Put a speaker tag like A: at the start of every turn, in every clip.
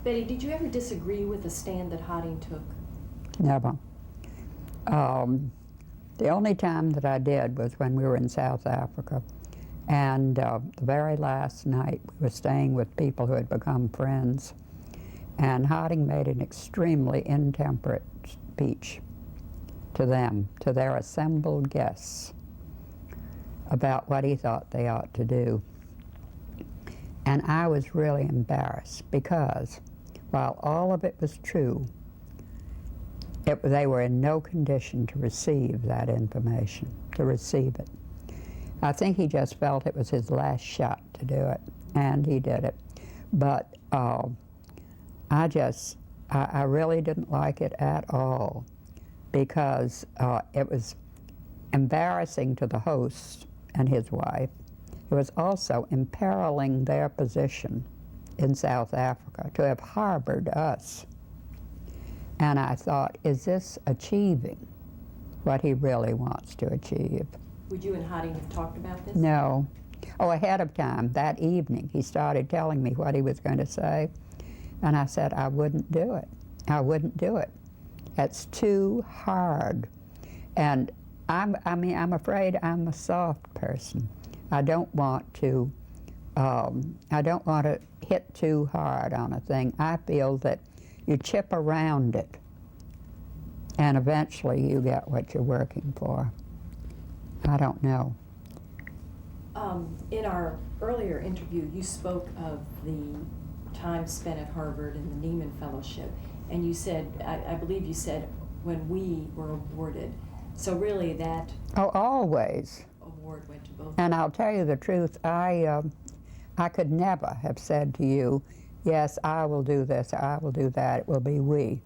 A: Betty, did you ever disagree with the stand that Harding took?
B: Never. The only time that I did was when we were in South Africa. And the very last night, we were staying with people who had become friends. And Harding made an extremely intemperate speech to them, to their assembled guests, about what he thought they ought to do. And I was really embarrassed because, while all of it was true, they were in no condition to receive that information, to receive it. I think he just felt it was his last shot to do it, and he did it. But I really didn't like it at all, because it was embarrassing to the host and his wife. It was also imperiling their position in South Africa to have harbored us. And I thought, is this achieving what he really wants to achieve?
A: Would you and Harding have talked about this?
B: No. Oh, ahead of time, that evening, he started telling me what he was going to say. And I said, I wouldn't do it. I wouldn't do it. It's too hard. And I'm afraid I'm a soft person. I don't want to hit too hard on a thing. I feel that you chip around it, and eventually you get what you're working for. I don't know.
A: In our earlier interview, you spoke of the time spent at Harvard and the Nieman Fellowship, and you said, I believe you said, when we were awarded. So really that
B: always
A: award went to both.
B: And I'll tell you the truth, I could never have said to you, yes, I will do this, I will do that, it will be we.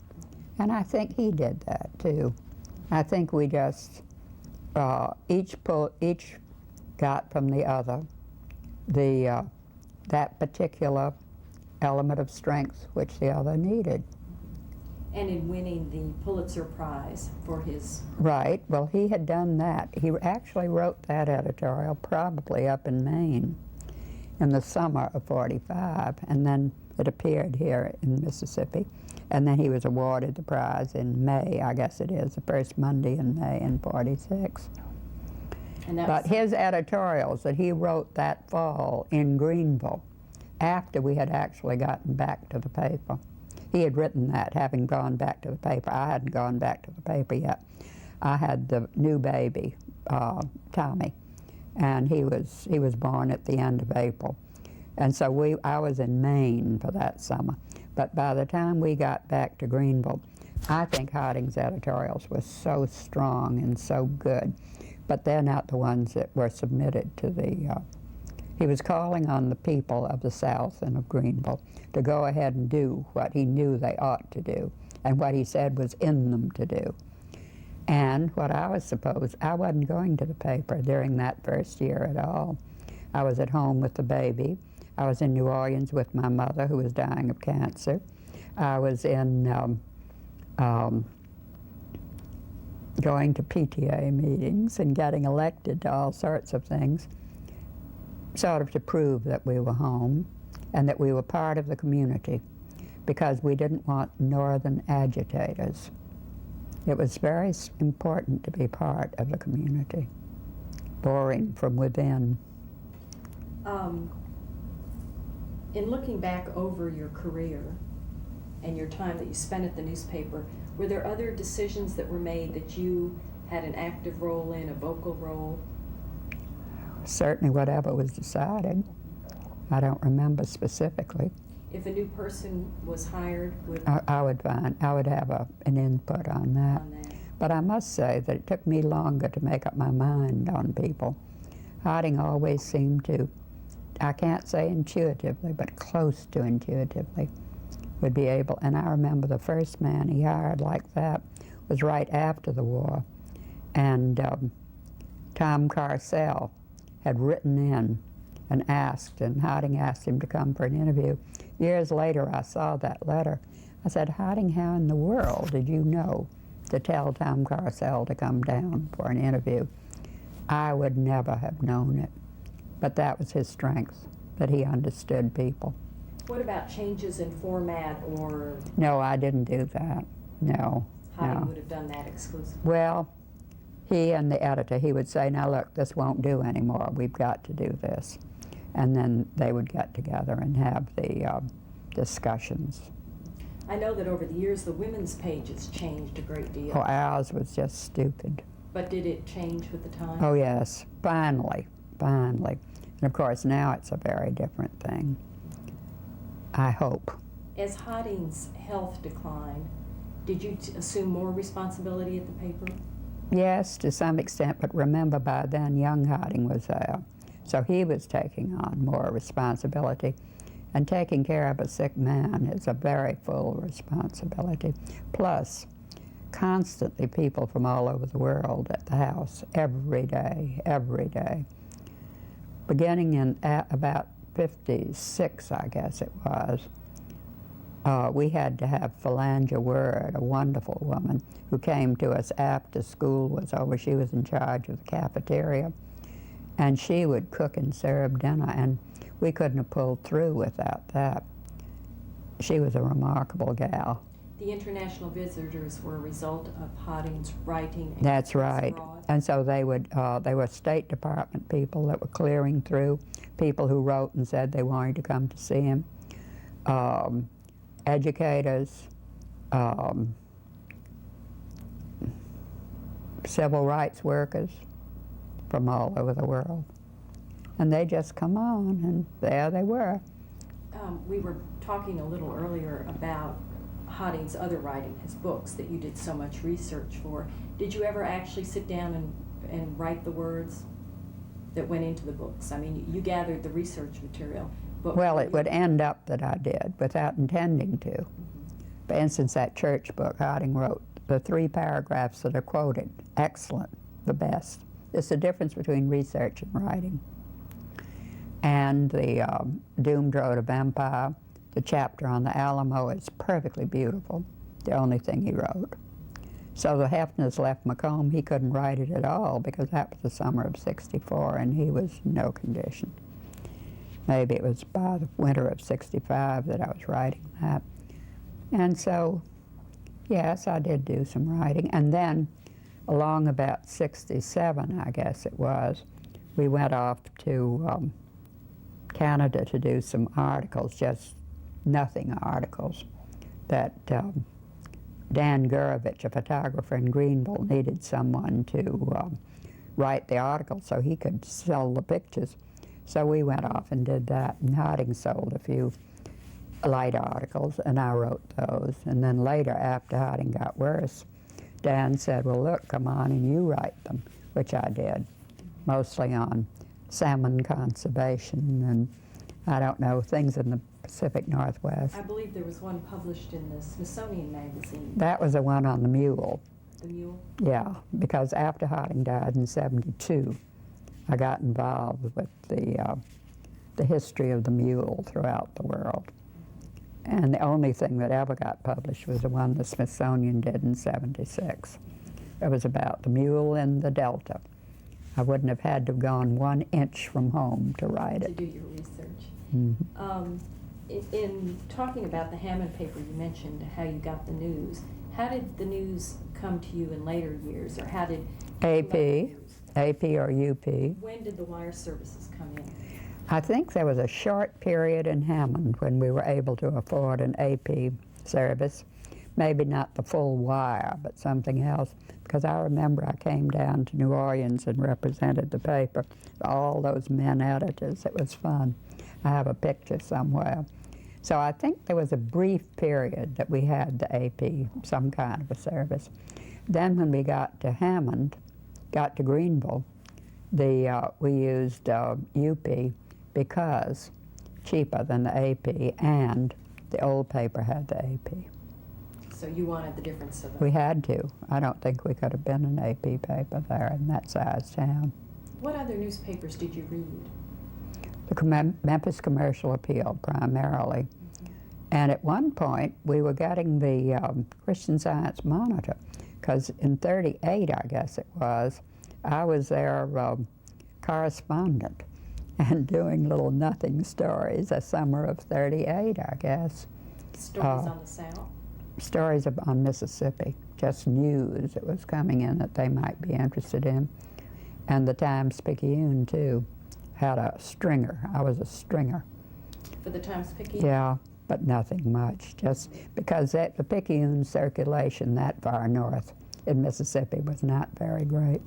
B: And I think he did that too. I think we just, each got from the other that particular element of strength which the other needed.
A: And in winning the Pulitzer Prize for his...
B: Right, well, he had done that. He actually wrote that editorial probably up in Maine in the summer of '45, and then it appeared here in Mississippi. And then he was awarded the prize in May, I guess it is, the first Monday in May in '46. But his editorials that he wrote that fall in Greenville, after we had actually gotten back to the paper. He had written that, having gone back to the paper. I hadn't gone back to the paper yet. I had the new baby, Tommy, and he was born at the end of April. And so I was in Maine for that summer. But by the time we got back to Greenville, I think Harding's editorials were so strong and so good, but they're not the ones that were submitted to the, he was calling on the people of the South and of Greenville to go ahead and do what he knew they ought to do and what he said was in them to do. And what I wasn't going to the paper during that first year at all. I was at home with the baby. I was in New Orleans with my mother, who was dying of cancer. I was in going to PTA meetings and getting elected to all sorts of things, sort of to prove that we were home and that we were part of the community, because we didn't want northern agitators. It was very important to be part of the community, boring from within.
A: In looking back over your career and your time that you spent at the newspaper, were there other decisions that were made that you had an active role in, a vocal role?
B: Certainly whatever was decided. I don't remember specifically.
A: If a new person was hired,
B: I would have an input on that. But I must say that it took me longer to make up my mind on people. Harding always seemed to, I can't say intuitively, but close to intuitively, would be able. And I remember the first man he hired like that was right after the war. And Tom Carcel had written in and asked, and Harding asked him to come for an interview. Years later, I saw that letter. I said, Harding, how in the world did you know to tell Tom Carcel to come down for an interview? I would never have known it. But that was his strength, that he understood people.
A: What about changes in format, or
B: No, I didn't do that. No.
A: Hotting
B: No.
A: would have done that exclusively?
B: Well, he and the editor, he would say, now look, this won't do anymore. We've got to do this. And then they would get together and have the discussions.
A: I know that over the years the women's pages changed a great deal.
B: Oh, ours was just stupid.
A: But did it change with the time?
B: Oh, yes, finally, finally. And of course, now it's a very different thing. I hope.
A: As Hotting's health declined, did you assume more responsibility at the paper?
B: Yes, to some extent, but remember by then young Hotting was there. So he was taking on more responsibility. And taking care of a sick man is a very full responsibility. Plus, constantly people from all over the world at the house, every day, every day. Beginning in about 56, I guess it was, we had to have Phalangia Word, a wonderful woman, who came to us after school was over. She was in charge of the cafeteria, and she would cook and serve dinner, and we couldn't have pulled through without that. She was a remarkable gal.
A: The international visitors were a result of Hotting's writing. And
B: That's right.
A: abroad.
B: And so they were State Department people that were clearing through, people who wrote and said they wanted to come to see him, educators, civil rights workers from all over the world. And they just come on, and there they were.
A: We were talking a little earlier about Hotting's other writing, his books that you did so much research for. Did you ever actually sit down and write the words that went into the books? I mean, you gathered the research material, but...
B: Well, it would end up that I did, without intending to. For instance, that church book, Hotting wrote the 3 paragraphs that are quoted. Excellent, the best. It's the difference between research and writing. And the Doomed Road of Empire, the chapter on the Alamo is perfectly beautiful, the only thing he wrote. So the Hefners left Macomb. He couldn't write it at all because that was the summer of '64 and he was in no condition. Maybe it was by the winter of '65 that I was writing that. And so, yes, I did do some writing. And then along about '67, I guess it was, we went off to Canada to do some articles, just nothing articles, that Dan Gurevich, a photographer in Greenville, needed someone to write the article so he could sell the pictures. So we went off and did that, and Hotting sold a few light articles, and I wrote those. And then later, after Hotting got worse, Dan said, well, look, come on and you write them, which I did, mostly on salmon conservation and, I don't know, things in the Pacific Northwest.
A: I believe there was one published in the Smithsonian magazine.
B: That was the one on the mule.
A: The mule?
B: Yeah, because after Hotting died in '72, I got involved with the history of the mule throughout the world. And the only thing that ever got published was the one the Smithsonian did in '76. It was about the mule in the Delta. I wouldn't have had to have gone 1 inch from home to write it.
A: To do your research.
B: Mm-hmm.
A: In talking about the Hammond paper, you mentioned how you got the news. How did the news come to you in later years, or how did AP or UP? When did the wire services come in?
B: I think there was a short period in Hammond when we were able to afford an AP service. Maybe not the full wire, but something else. Because I remember I came down to New Orleans and represented the paper. All those men editors, it was fun. I have a picture somewhere. So I think there was a brief period that we had the AP, some kind of a service. Then when we got to Hammond, got to Greenville, we used UP because cheaper than the AP, and the old paper had the AP.
A: So you wanted the difference of it?
B: We had to. I don't think we could have been an AP paper there in that size town.
A: What other newspapers did you read?
B: The Memphis Commercial Appeal, primarily.
A: Mm-hmm.
B: And at one point, we were getting the Christian Science Monitor, because in '38, I guess it was, I was their correspondent. and doing little nothing stories, a summer of '38, I guess.
A: Stories on the South?
B: Stories on Mississippi, just news that was coming in that they might be interested in. And the Times-Picayune, too, had a stringer. I was a stringer.
A: For the Times-Picayune?
B: Yeah, but nothing much, just because the Picayune circulation that far north in Mississippi was not very great.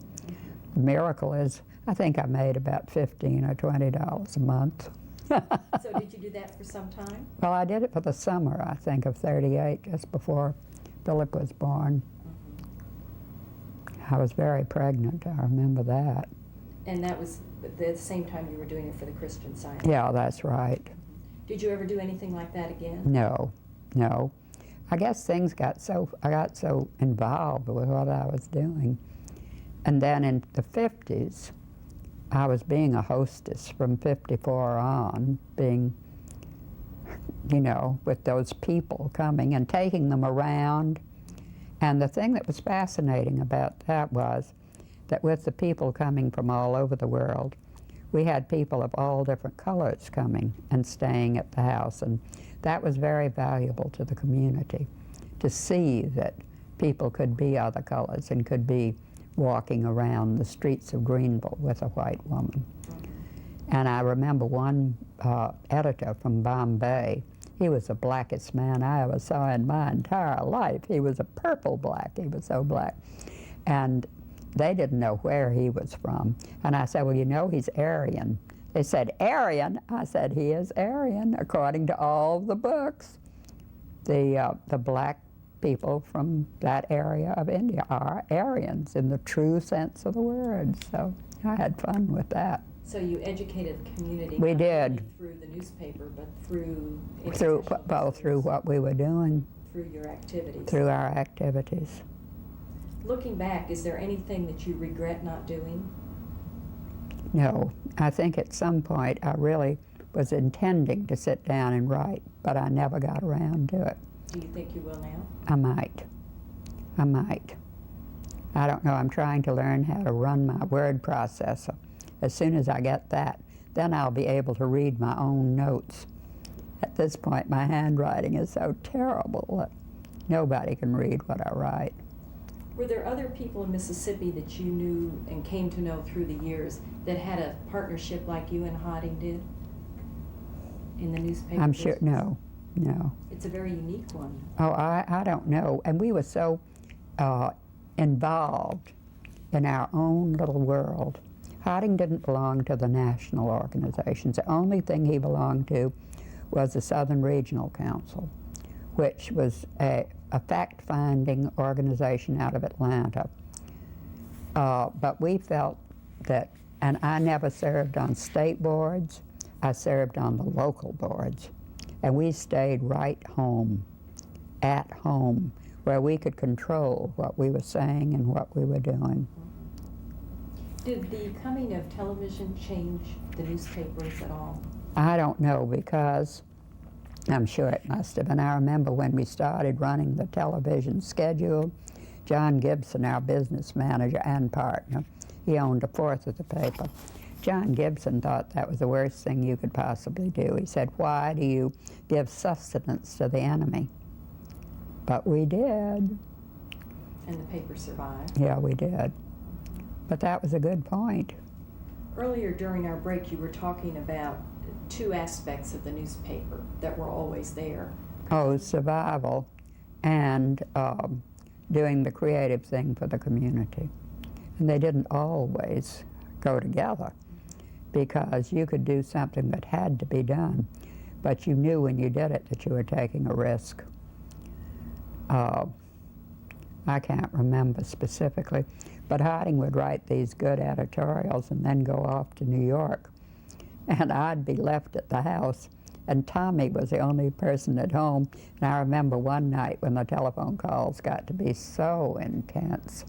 B: The miracle is, I think I made about $15 or $20 a month.
A: So did you do that for some time?
B: Well, I did it for the summer, I think, of '38, just before Philip was born. I was very pregnant, I remember that.
A: And that was at the same time you were doing it for the Christian Science?
B: Yeah, that's right.
A: Did you ever do anything like that again?
B: No, no. I guess I got so involved with what I was doing. And then in the 50s, I was being a hostess from '54 on, being, you know, with those people coming and taking them around. And the thing that was fascinating about that was that with the people coming from all over the world, we had people of all different colors coming and staying at the house. And that was very valuable to the community, to see that people could be other colors and could be walking around the streets of Greenville with a white woman. And I remember one editor from Bombay. He was the blackest man I ever saw in my entire life. He was a purple black. He was so black. And they didn't know where he was from. And I said, well, you know, he's Aryan. They said, Aryan? I said, he is Aryan, according to all the books. The black people from that area of India are Aryans in the true sense of the word. So I had fun with that.
A: So you educated the community.
B: We
A: not
B: did.
A: only through the newspaper, but through
B: Through what we were doing.
A: Through your activities.
B: Through our activities.
A: Looking back, is there anything that you regret not doing?
B: No. I think at some point I really was intending to sit down and write, but I never got around to it.
A: Do you think you will now?
B: I might. I might. I don't know. I'm trying to learn how to run my word processor. As soon as I get that, then I'll be able to read my own notes. At this point, my handwriting is so terrible that nobody can read what I write.
A: Were there other people in Mississippi that you knew and came to know through the years that had a partnership like you and Harding did in the newspaper
B: I'm sure,
A: business?
B: no.
A: It's a very unique one.
B: Oh, I don't know. And we were so involved in our own little world. Harding didn't belong to the national organizations. The only thing he belonged to was the Southern Regional Council, which was a fact-finding organization out of Atlanta. But we felt that, and I never served on state boards, I served on the local boards. And we stayed right home, at home, where we could control what we were saying and what we were doing.
A: Did the coming of television change the newspapers at all?
B: I don't know, because I'm sure it must have. And I remember when we started running the television schedule, John Gibson, our business manager and partner, he owned a fourth of the paper. John Gibson thought that was the worst thing you could possibly do. He said, why do you give sustenance to the enemy? But we did.
A: And the paper survived.
B: Yeah, we did. But that was a good point.
A: Earlier during our break, you were talking about two aspects of the newspaper that were always there.
B: Oh, survival and doing the creative thing for the community. And they didn't always go together, because you could do something that had to be done, but you knew when you did it that you were taking a risk. I can't remember specifically, but Harding would write these good editorials and then go off to New York, and I'd be left at the house, and Tommy was the only person at home. And I remember one night when the telephone calls got to be so intense,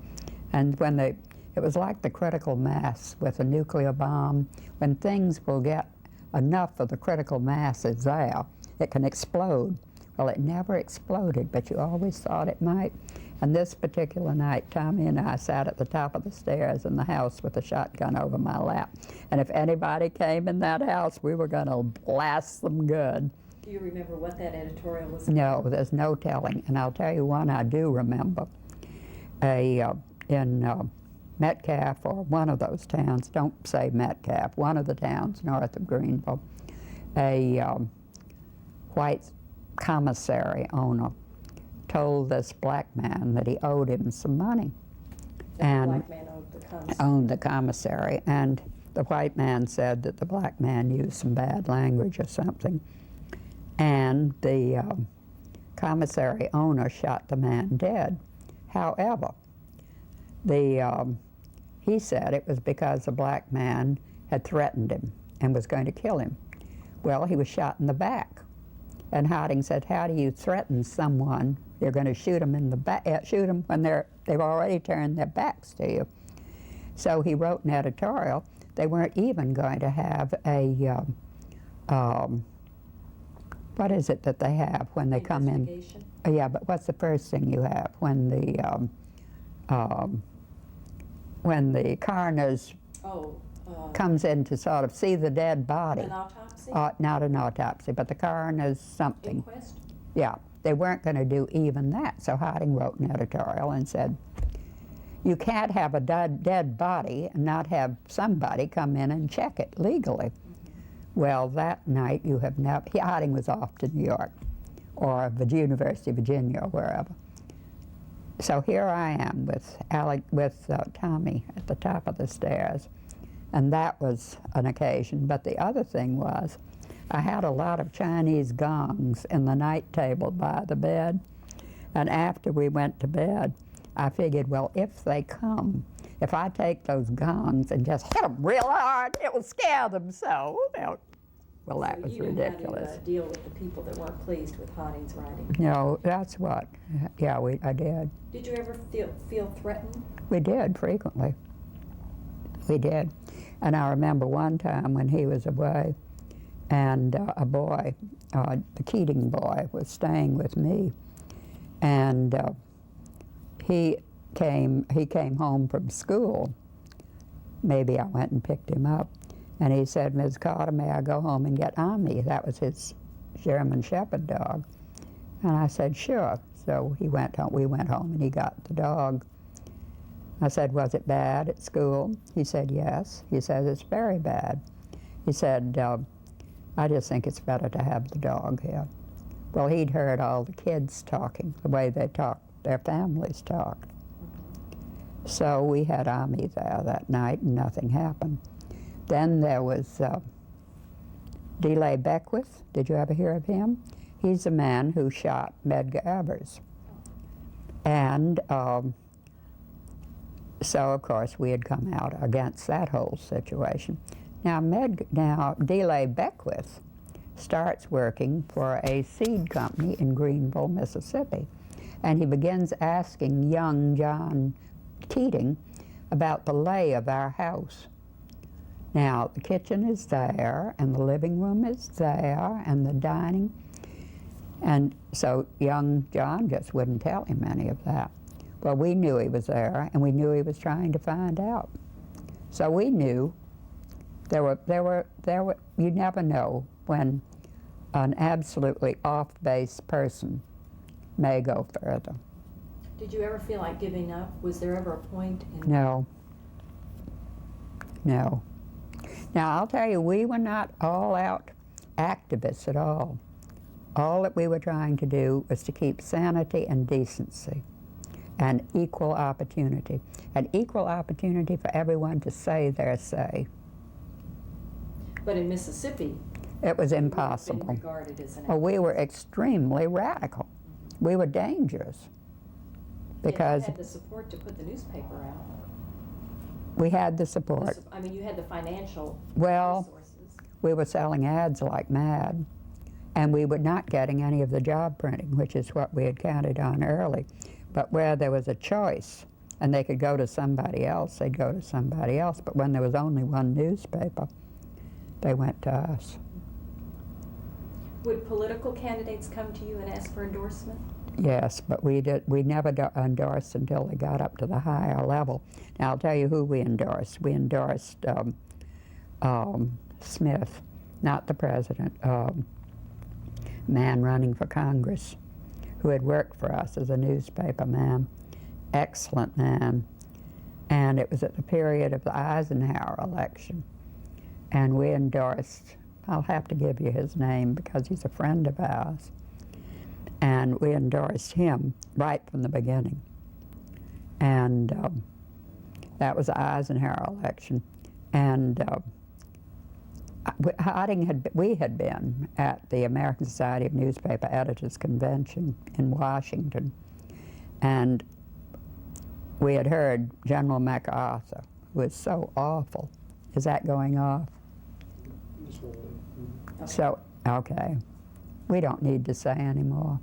B: and when it was like the critical mass with a nuclear bomb. When things will get enough of the critical mass is there, it can explode. Well, it never exploded, but you always thought it might. And this particular night, Tommy and I sat at the top of the stairs in the house with a shotgun over my lap. And if anybody came in that house, we were going to blast them good.
A: Do you remember what that editorial was?
B: No, there's no telling. And I'll tell you one I do remember. In Metcalf, or one of those towns, don't say Metcalf, one of the towns north of Greenville, a white commissary owner told this black man that he owed him some money.
A: The black man
B: owned the commissary. And the white man said that the black man used some bad language or something. And the commissary owner shot the man dead. However, he said it was because the black man had threatened him and was going to kill him. Well, he was shot in the back. And Harding said, how do you threaten someone? You're going to shoot them in the back, shoot them when they've already turned their backs to you. So he wrote an editorial. They weren't even going to have a, what is it that they have when they come in? Yeah, but what's the first thing you have when the coroner's comes in to sort of see the dead body?
A: An autopsy?
B: Not an autopsy, but the coroner's something.
A: Inquest?
B: Yeah, they weren't going to do even that. So Harding wrote an editorial and said, you can't have a dead body and not have somebody come in and check it legally. Mm-hmm. Well, that night you have never, Harding was off to New York or the University of Virginia or wherever. So here I am with Tommy at the top of the stairs, and that was an occasion. But the other thing was, I had a lot of Chinese gongs in the night table by the bed, and after we went to bed, I figured, well, if they come, if I take those gongs and just hit them real hard, it will scare them so. Well, that was ridiculous.
A: You knew how to deal with the people that weren't pleased with Harding's writing.
B: No, that's what. Yeah, I did.
A: Did you ever feel threatened?
B: We did, frequently. We did. And I remember one time when he was away, and a boy, the Keating boy, was staying with me, and he came home from school. Maybe I went and picked him up. And he said, Ms. Carter, may I go home and get Ami? That was his German Shepherd dog. And I said, sure. So we went home and he got the dog. I said, was it bad at school? He said, yes. He said, it's very bad. He said, I just think it's better to have the dog here. Well, he'd heard all the kids talking, the way they talked, their families talked. So we had Ami there that night and nothing happened. Then there was DeLay Beckwith. Did you ever hear of him? He's the man who shot Medgar Evers. And so, of course, we had come out against that whole situation. Now, DeLay Beckwith starts working for a seed company in Greenville, Mississippi. And he begins asking young John Keating about the lay of our house. Now, the kitchen is there, and the living room is there, and the dining. And so young John just wouldn't tell him any of that. Well, we knew he was there, and we knew he was trying to find out. So we knew you never know when an absolutely off-base person may go further.
A: Did you ever feel like giving up? Was there ever a point in...
B: No. No. Now, I'll tell you, we were not all-out activists at all. All that we were trying to do was to keep sanity and decency and equal opportunity. And equal opportunity for everyone to say their say.
A: But in Mississippi,
B: it was impossible.
A: Regarded as an
B: we were extremely radical. Mm-hmm. We were dangerous. Because
A: you had the support to put the newspaper out.
B: We had the support.
A: I mean, you had the financial
B: resources. We were selling ads like mad, and we were not getting any of the job printing, which is what we had counted on early. But where there was a choice, and they could go to somebody else, they'd go to somebody else. But when there was only one newspaper, they went to us.
A: Would political candidates come to you and ask for endorsement?
B: Yes, but we never endorsed until they got up to the higher level. Now I'll tell you who we endorsed. We endorsed Smith, not the president, man running for Congress, who had worked for us as a newspaper man. Excellent man. And it was at the period of the Eisenhower election. And we endorsed, I'll have to give you his name because he's a friend of ours. And we endorsed him right from the beginning. And that was the Eisenhower election. And we had been at the American Society of Newspaper Editors Convention in Washington. And we had heard General MacArthur, who was so awful. Is that going off?
C: Just a little bit.
B: So, okay. We don't need to say anymore.